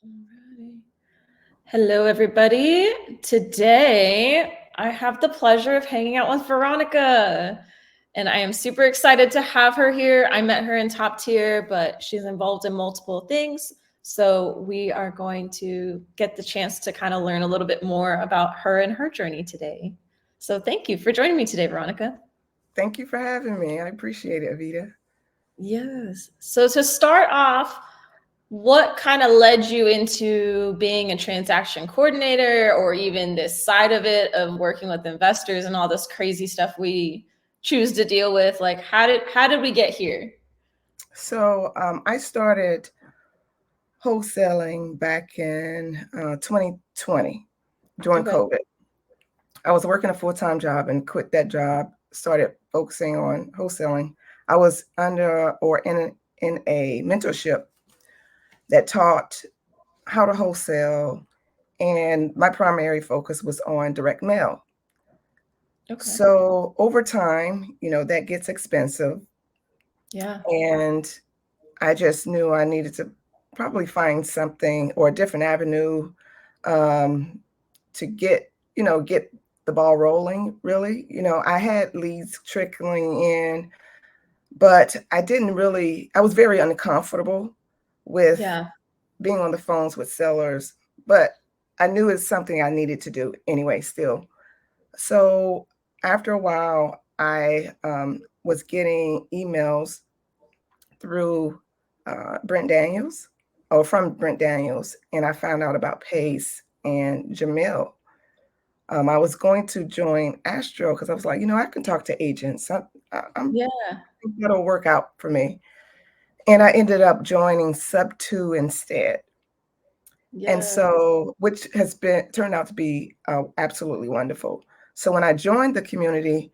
Alrighty. Hello, everybody. Today, I have the pleasure of hanging out with Veronica, and I am super excited to have her here. I met her in Top Tier, but she's involved in multiple things. So we are going to get the chance to kind of learn a little bit more about her and her journey today. So thank you for joining me today, Veronica. Thank you for having me. I appreciate it, Evita. Yes. So to start off, what kind of led you into being a transaction coordinator or even this side of it of working with investors and all this crazy stuff we choose to deal with? Like how did we get here? So I started wholesaling back in 2020 during Okay. COVID. I was working a full-time job and quit that job, started focusing on wholesaling. I was under or in a mentorship that taught how to wholesale, and my primary focus was on direct mail. Okay. So over time, that gets expensive. Yeah. And I just knew I needed to probably find something or a different avenue um, to get the ball rolling, really. I had leads trickling in, but I was very uncomfortable with Yeah. being on the phones with sellers, but I knew it's something I needed to do anyway, still. So after a while, I was getting emails through Brent Daniels or from Brent Daniels, and I found out about Pace and Jamil. I was going to join Astro because I was like, I can talk to agents. Yeah. I think that'll work out for me. And I ended up joining Sub 2 instead. And Yeah. so, which has been turned out to be absolutely wonderful. So when I joined the community,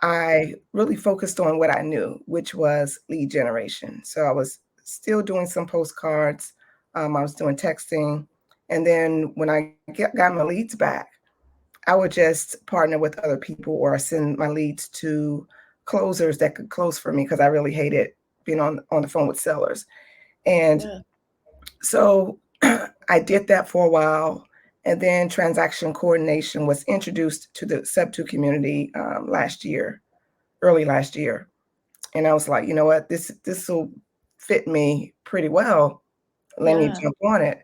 I really focused on what I knew, which was lead generation. So I was still doing some postcards. I was doing texting. And then when I got my leads back, I would just partner with other people or send my leads to closers that could close for me because I really hated being on the phone with sellers. And Yeah. so I did that for a while. And then transaction coordination was introduced to the Sub 2 community early last year. And I was like, you know what, this will fit me pretty well. Let me Yeah. jump on it.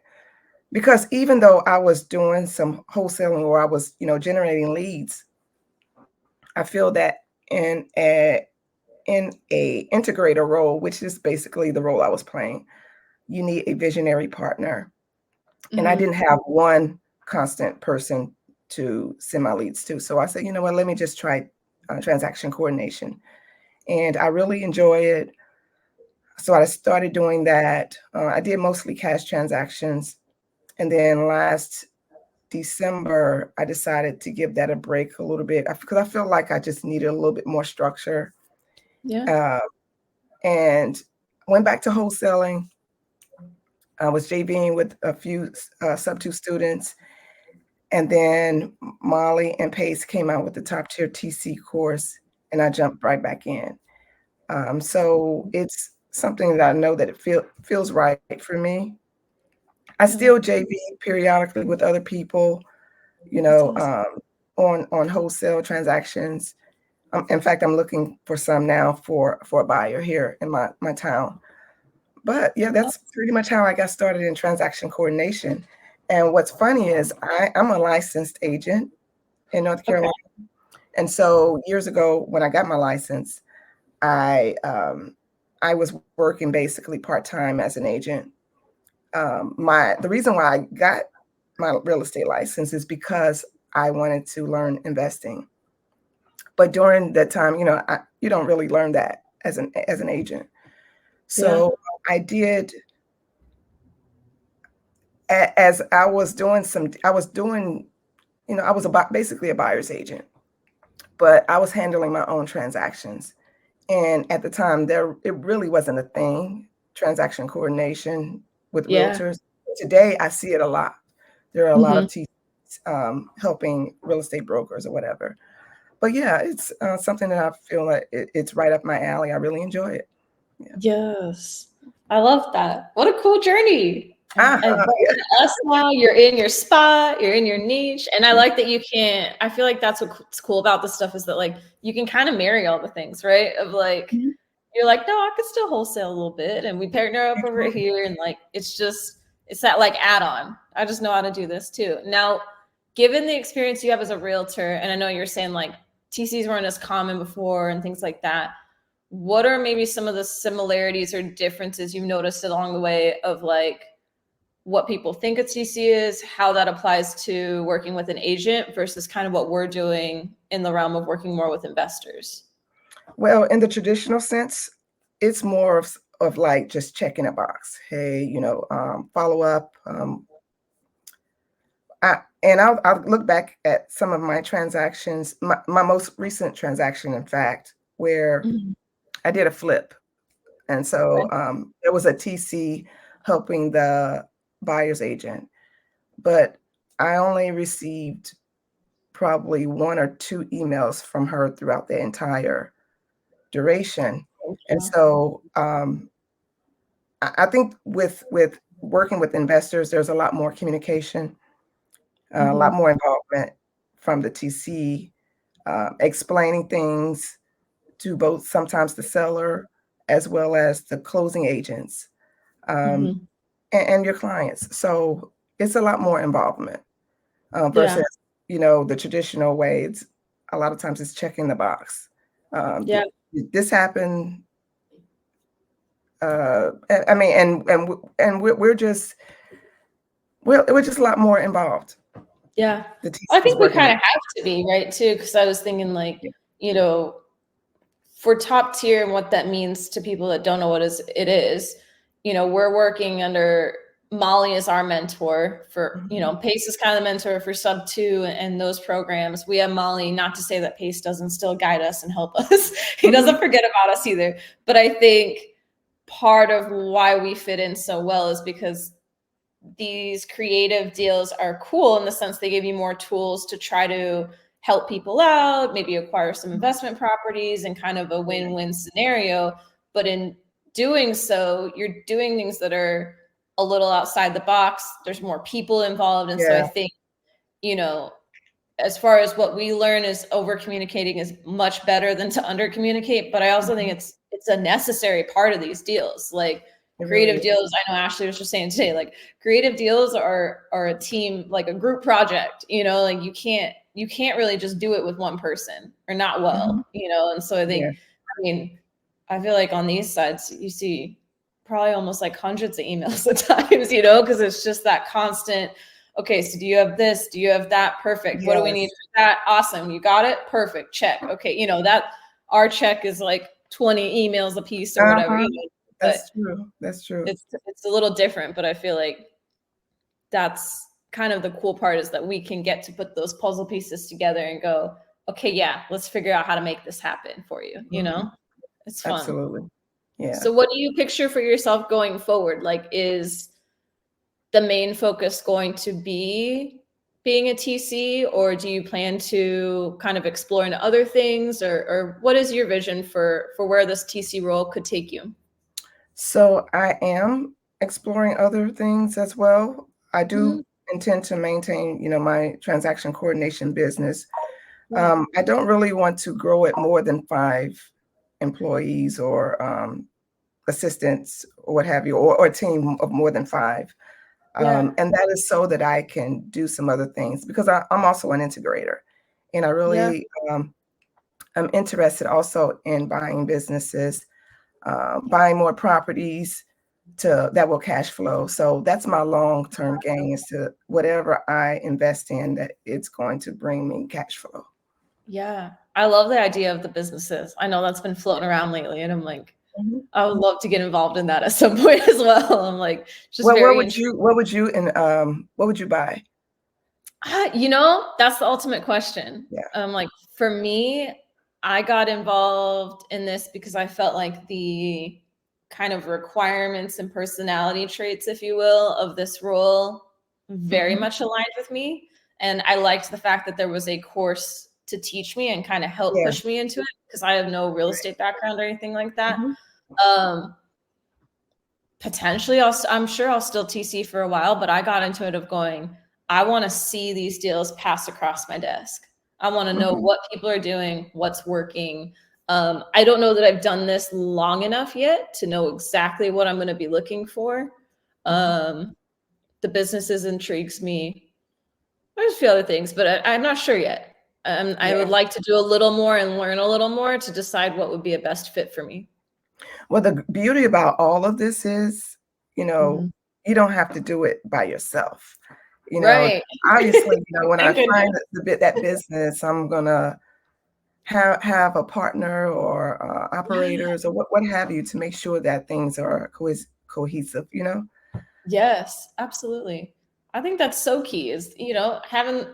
Because even though I was doing some wholesaling or I was, generating leads, I feel that in a integrator role, which is basically the role I was playing, you need a visionary partner. And I Hmm. didn't have one constant person to send my leads to. So I said, you know what, let me just try transaction coordination. And I really enjoy it. So I started doing that. I did mostly cash transactions. And then last December, I decided to give that a break a little bit because I feel like I just needed a little bit more structure. Yeah. Uh, and went back to wholesaling. I was JVing with a few sub 2 students. And then Molly and Pace came out with the top tier TC course, and I jumped right back in. So it's something that I know that feels right for me. I still Yeah. JV periodically with other people, you That's know, awesome. um, on wholesale transactions. In fact, I'm looking for some now for a buyer here in my town. But yeah, That's that's awesome. pretty much how I got started in transaction coordination. And what's funny is I'm a licensed agent in North Okay. Carolina. And so years ago, when I got my license, I I was working basically part time as an agent. The reason why I got my real estate license is because I wanted to learn investing. But during that time, you don't really learn that as an agent. Yeah. So I did as I was doing I was doing, I was about basically a buyer's agent, but I was handling my own transactions. And at the time, it really wasn't a thing, transaction coordination with Yeah. realtors. Today, I see it a lot. There are a lot Hmm. of teachers helping real estate brokers or whatever. But yeah, it's something that I feel like it's right up my alley. I really enjoy it. Yeah. Yes. I love that. What a cool journey. And welcome to us now. You're in your spot, you're in your niche. And I like that you can't, I feel like that's what's cool about this stuff is that like you can kind of marry all the things, right? Of like, Mhm. you're like, no, I could still wholesale a little bit. And we partner up over here. And like, it's that like add on. I just know how to do this too. Now, given the experience you have as a realtor, and I know you're saying like TCs weren't as common before and things like that, what are maybe some of the similarities or differences you've noticed along the way of like what people think a TC is, how that applies to working with an agent versus kind of what we're doing in the realm of working more with investors? Well, in the traditional sense, it's more of like just checking a box. Hey, follow up. I'll look back at some of my transactions, my most recent transaction, in fact, where Mhm. I did a flip. And so Okay. there was a TC helping the buyer's agent, but I only received probably one or two emails from her throughout the entire duration. And Gotcha. so I think with working with investors, there's a lot more communication, a lot Mhm. more involvement from the TC, explaining things to both sometimes the seller as well as the closing agents, um, Mhm. and your clients. So it's a lot more involvement versus Yeah. the traditional way. It's a lot of times it's checking the box. Yeah. Did this happen? I mean, and we're just a lot more involved. Yeah. The I TCs think we working kind with. of have to be, right, too, because I was thinking like, Yeah. you know, for top tier and what that means to people that don't know what it is, we're working under Molly is our mentor for, Mhm. Pace is kind of the mentor for sub two and those programs. We have Molly, not to say that Pace doesn't still guide us and help us. He Mhm. doesn't forget about us either. But I think part of why we fit in so well is because these creative deals are cool in the sense they give you more tools to try to help people out, maybe acquire some investment properties and kind of a Yeah. win-win scenario. But in doing so, you're doing things that are a little outside the box. There's more people involved. And so I Yeah. think, you know, as far as what we learn is over communicating is much better than to under communicate. But I also think Mhm. it's a necessary part of these deals. Like It really creative is. deals, I know Ashley was just saying today, like creative deals are a team, like a group project, like you can't really just do it with one person or not Mhm. well. And so I think, Yeah. I mean, I feel like on these sides you see probably almost like hundreds of emails at times, because it's just that constant. Okay, so do you have this? Do you have that? Perfect. What do we need Yes. for that? Awesome. You got it? Perfect. Check. Okay, that our check is like 20 emails a piece or whatever, Uh-huh. but That's true. That's true. it's a little different, but I feel like that's kind of the cool part is that we can get to put those puzzle pieces together and go, okay, yeah, let's figure out how to make this happen for you. Mhm. It's fun. Absolutely. Yeah. So what do you picture for yourself going forward? Like, is the main focus going to be being a TC, or do you plan to kind of explore into other things, or what is your vision for where this TC role could take you? So I am exploring other things as well. I Mhm. do intend to maintain, my transaction coordination business. Yeah. I don't really want to grow it more than 5 employees or assistants or what have you, or a team of more than 5. Yeah. And that is so that I can do some other things because I'm also an integrator. And I Yeah. really am interested also in buying businesses, buying more properties that will cash flow. So that's my long-term gain is to whatever I invest in that it's going to bring me cash flow. Yeah. I love the idea of the businesses. I know that's been floating around lately, and I'm like, Mhm. I would love to get involved in that at some point as well. I'm like, just Well, very intrigued. what would you buy? That's the ultimate question. Yeah. Like for me, I got involved in this because I felt like the kind of requirements and personality traits, if you will, of this role very Mhm. much aligned with me. And I liked the fact that there was a course to teach me and kind of help Yeah. push me into it because I have no real Right. estate background or anything like that. Mhm. Um, potentially I'm sure I'll still TC for a while, but I got into it of going, I want to see these deals pass across my desk. I want to know what people are doing, what's working. I don't know that I've done this long enough yet to know exactly what I'm going to be looking for. The businesses intrigues me. There's a few other things, but I'm not sure yet. I would like to do a little more and learn a little more to decide what would be a best fit for me. Well, the beauty about all of this is, you don't have to do it by yourself. Right. Obviously, when I Thank goodness. find that business, I'm gonna have a partner or operators or what have you to make sure that things are cohesive. Yes, absolutely. I think that's so key is, having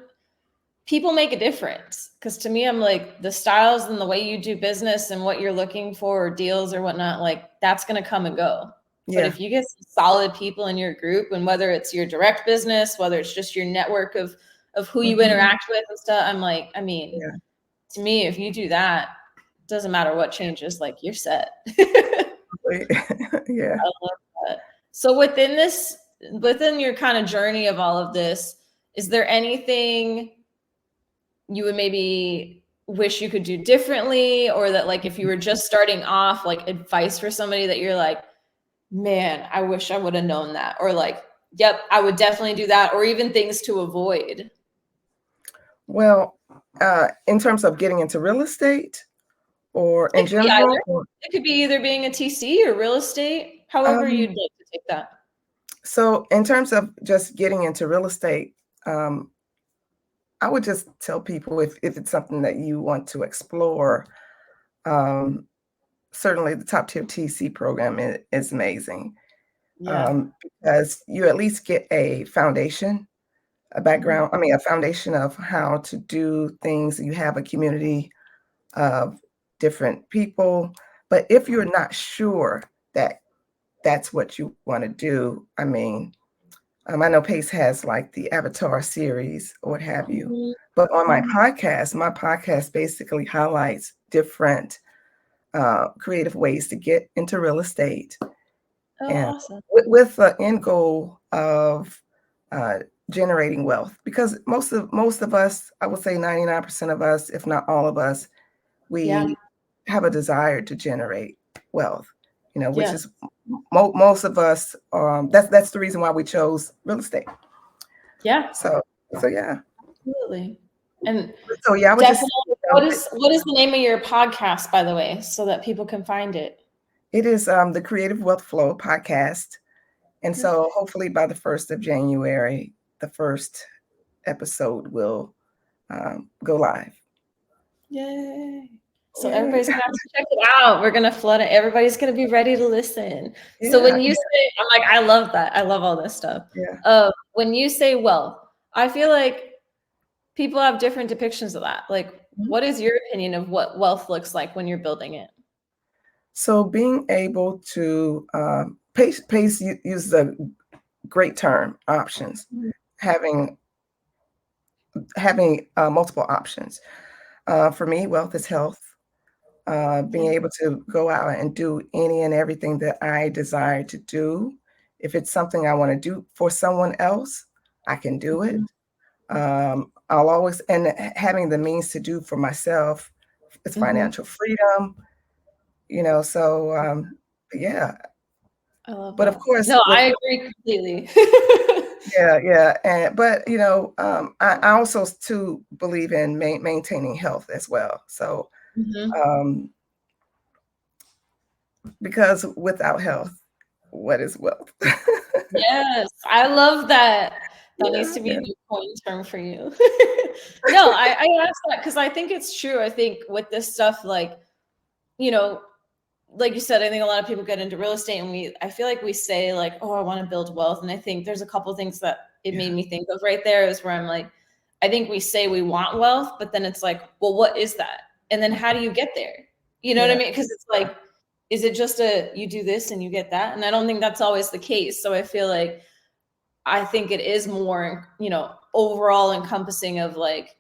people make a difference. Because to me, I'm like the styles and the way you do business and what you're looking for or deals or whatnot, like that's going to come and go. But Yeah. if you get some solid people in your group, and whether it's your direct business, whether it's just your network of who you interact with and stuff, I'm like, I mean, Yeah. to me, if you do that, it doesn't matter what changes, like you're set. Yeah. I love that. So within your kind of journey of all of this, is there anything you would maybe wish you could do differently, or that like if you were just starting off, like advice for somebody that you're like, man, I wish I would have known that, or like, yep, I would definitely do that, or even things to avoid? Well, in terms of getting into real estate or It in could be either. general, It could be either being a TC or real estate, however um, you'd like to take that. so in terms of just getting into real estate, I would just tell people if it's something that you want to explore, um, certainly the top tier TC program is amazing, Yeah. because you at least get a foundation, a background, I mean, a foundation of how to do things. You have a community of different people. But if you're not sure that that's what you want to do, I mean, I know Pace has like the Avatar series or what have you. Mhm. But on my Mhm. podcast basically highlights different creative ways to get into real estate, Oh, and awesome. with the end goal of uh, generating wealth. Because most of us, I would say 99% of us, if not all of us, Yeah. we have a desire to generate wealth. Which Yes. is most of us. That's the reason why we chose real estate. Yeah. So yeah. Absolutely. And So yeah, I would just. definitely, what is the name of your podcast, by the way, so that people can find it? It is the Creative Wealthflow podcast, and so Perfect. hopefully by the 1st of January, the first episode will go live. Yay. So Yay. everybody's gonna have to check it out. We're gonna flood it. Everybody's gonna be ready to listen. So Yeah, when you say, I'm like, I love that. I love all this stuff. yeah. When you say wealth, I feel like people have different depictions of that. Like, Mhm. what is your opinion of what wealth looks like when you're building it? So being able to Pace uses a great term, options, Mhm. having multiple options. For me, wealth is health. Being Yeah. able to go out and do any and everything that I desire to do. If it's something I want to do for someone else, I can do it. Mhm. I'll always, and having the means to do for myself is Mhm. financial freedom, so yeah. I love But of that. course, No, with I agree completely. yeah, and but I also too believe in maintaining health as well. So Mhm. um, because without health, what is wealth? Yes, I love that. That needs Yeah, to be a yeah, new coin term for you. No, I asked that because I think it's true. I think with this stuff, like, you know, like you said, I think a lot of people get into real estate and I feel like we say like, oh, I want to build wealth. And I think there's a couple things that it made yeah, me think of right there is where I'm like, I think we say we want wealth, but then it's like, well, what is that? And then how do you get there? You know what I yeah, mean? Because it's like, is it just you do this and you get that? And I don't think that's always the case. So I feel like I think it is more, overall encompassing of like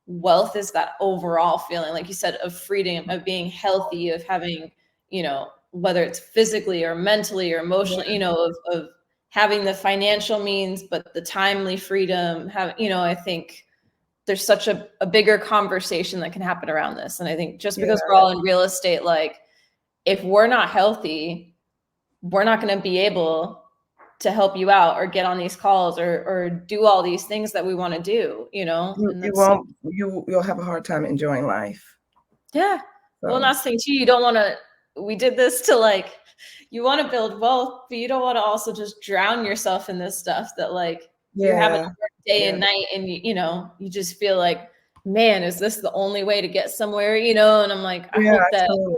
wealth is that overall feeling, like you said, of freedom, of being healthy, of having, whether it's physically or mentally or emotionally, Yeah. you know, of having the financial means, but the timely freedom, I think there's such a bigger conversation that can happen around this. And I think just because we're Yeah. all in real estate, like if we're not healthy, we're not going to be able to help you out or get on these calls or do all these things that we want to do, and You that's so, won't, you'll have a hard time enjoying life. yeah. Well, So not saying too, you don't want to, we did this to like, you want to build wealth, but you don't want to also just drown yourself in this stuff that like you're having yeah, to work day yeah, and night and you just feel like, man, is this the only way to get somewhere, and I'm like, I yeah, hope that totally.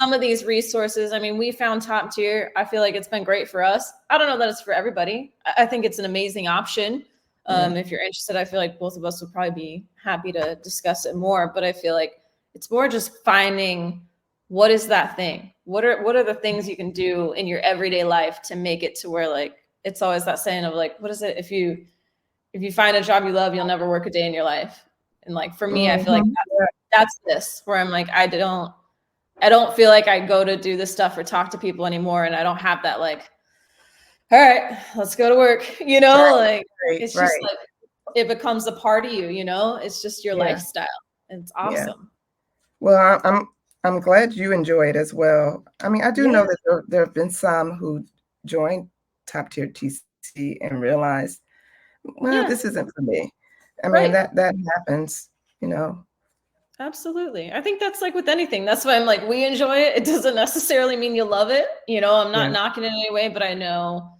some of these resources, I mean, we found top tier. I feel like it's been great for us. I don't know that it's for everybody. I think it's an amazing option. Yeah, If you're interested, I feel like both of us would probably be happy to discuss it more. But I feel like it's more just finding what is that thing? What are the things you can do in your everyday life to make it to where like it's always that saying of like, what is it? If you find a job you love, you'll never work a day in your life. And like for me, I feel like yeah, that's this where I'm like, I don't feel like I go to do this stuff or talk to people anymore. And I don't have that like, all right, let's go to work. Like right, it's just right. like it becomes a part of you, it's just your Yeah, lifestyle. And it's yeah. awesome. Well, I'm glad you enjoy it as well. I mean, I do Yeah, know that there have been some who joined top tier TC and realized, well, yeah, this isn't for me. I mean, right. that happens, you know. Absolutely. I think that's like with anything. That's why I'm like, we enjoy it. It doesn't necessarily mean you love it. I'm not Yeah, knocking it in any way, but I know,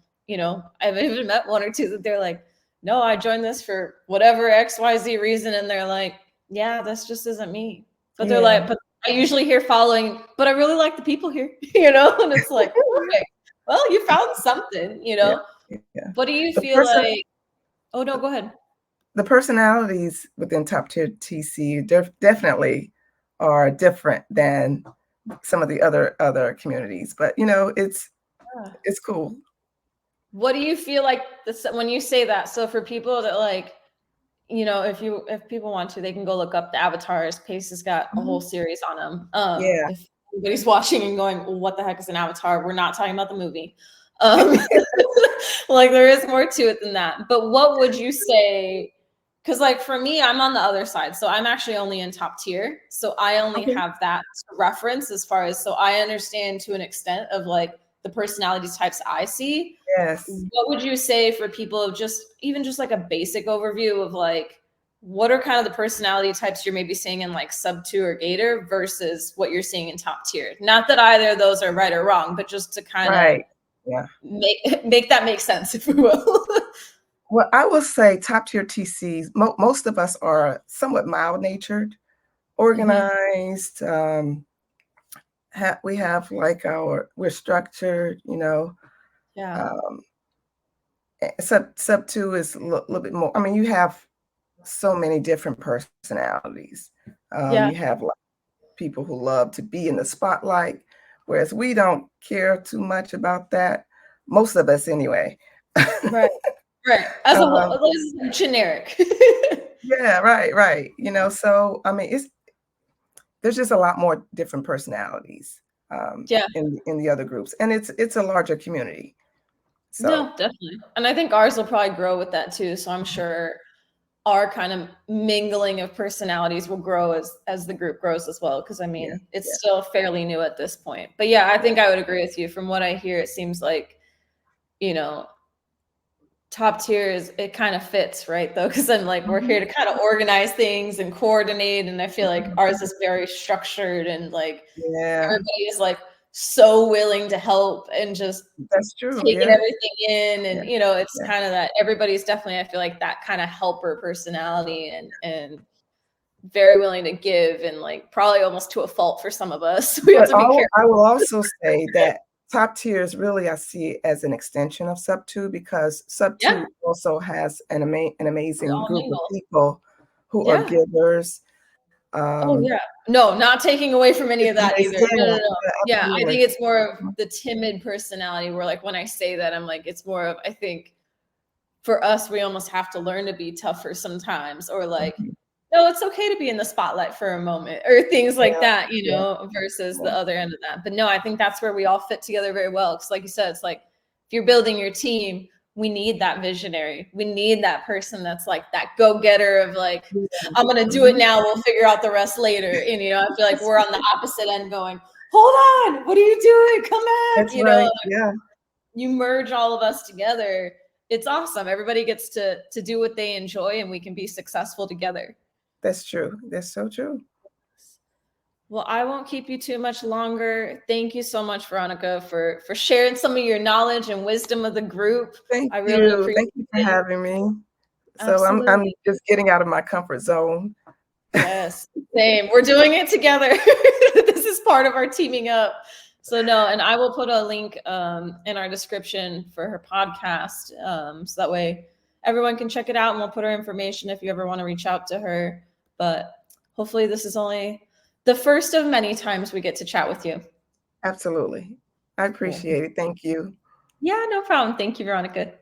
I've even met one or two that they're like, no, I joined this for whatever XYZ reason. And they're like, yeah, this just isn't me. But they're yeah, like, but I usually hear following, but I really like the people here, and it's like, okay, well, you found something, yeah, yeah. What do you The feel person, like? Oh, no, go ahead. the personalities within top tier TC definitely are different than some of the other communities, but Yeah. it's cool. What do you feel like this when you say that? So for people that like, if people want to, they can go look up the avatars. Pace has got a whole Mhm. series on them. Yeah. If anybody's watching and going, well, what the heck is an avatar? We're not talking about the movie. Um, like there is more to it than that. But what would you say? Because like for me, I'm on the other side. So I'm actually only in top tier. So I only Okay. have that to reference as far as, so I understand to an extent of like the personality types I see. Yes. What would you say for people of just even just like a basic overview of like what are kind of the personality types you're maybe seeing in like sub 2 or gator versus what you're seeing in top tier? Not that either of those are right or wrong, but just to kind of Right. Yeah. make that make sense, if we will. Well, I will say top tier TCs, most of us are somewhat mild natured, Mhm. organized. We have like we're structured, Yeah. Um, sub two is a little bit more. I mean, you have so many different personalities. Yeah. You have like people who love to be in the spotlight, whereas we don't care too much about that. Most of us, anyway. Right. Right. As a um, whole, this is generic. yeah, right, right. So I mean, there's just a lot more different personalities Yeah. in the other groups, and it's a larger community. No, So definitely. And I think ours will probably grow with that too. So I'm sure our kind of mingling of personalities will grow as the group grows as well, because I yeah, mean yeah, it's still fairly new at this point. But yeah, I yeah. think I would agree with you. From what I hear, it seems like you know top tier is, it kind of fits, right, though, because I'm like we're here Mhm, to kind of organize things and coordinate, and I feel like ours mhm. is very structured and like Yeah, everybody is like so willing to help and just that's true. taking Yeah, everything in, yeah, and it's yeah. kind of that everybody's definitely, I feel like, that kind of helper personality, and very willing to give, and like probably almost to a fault for some of us. We have But to be I careful. will also say that top tiers really I see it as an extension of sub two because sub Yeah, two also has an we amazing all group of mingle. people who are Yeah. givers. Oh Um, yeah. No, not taking away from any it's of that amazing. either. No, Yeah, no, no. yeah, Yeah, I absolutely. think it's more of the timid personality where like when I say that, I'm like, it's more of, I think for us, we almost have to learn to be tougher sometimes, or like Mhm. no, it's okay to be in the spotlight for a moment or things like Yeah, that, yeah, versus the yeah. other end of that. But no, I think that's where we all fit together very well. Because like you said, it's like if you're building your team, we need that visionary. We need that person that's like that go-getter of like, Yeah. I'm gonna do it Mhm. now, we'll figure out the rest later. And I feel like we're on the opposite end going, hold on, what are you doing? Come back, That's right. like Yeah, you merge all of us together. It's awesome. Everybody gets to do what they enjoy and we can be successful together. that's true. That's so true. Well, I won't keep you too much longer. Thank you so much, Veronica, for sharing some of your knowledge and wisdom of the group. Thank I really you. appreciate Thank you for it. having me. So I'm Absolutely. just getting out of my comfort zone. Yes. Same. We're doing it together. This is part of our teaming up. So no, and I will put a link in our description for her podcast. So that way everyone can check it out and we'll put her information if you ever want to reach out to her. But hopefully this is only the first of many times we get to chat with you. Absolutely. I Cool. appreciate it. Thank you. Yeah, no problem. Thank you, Veronica.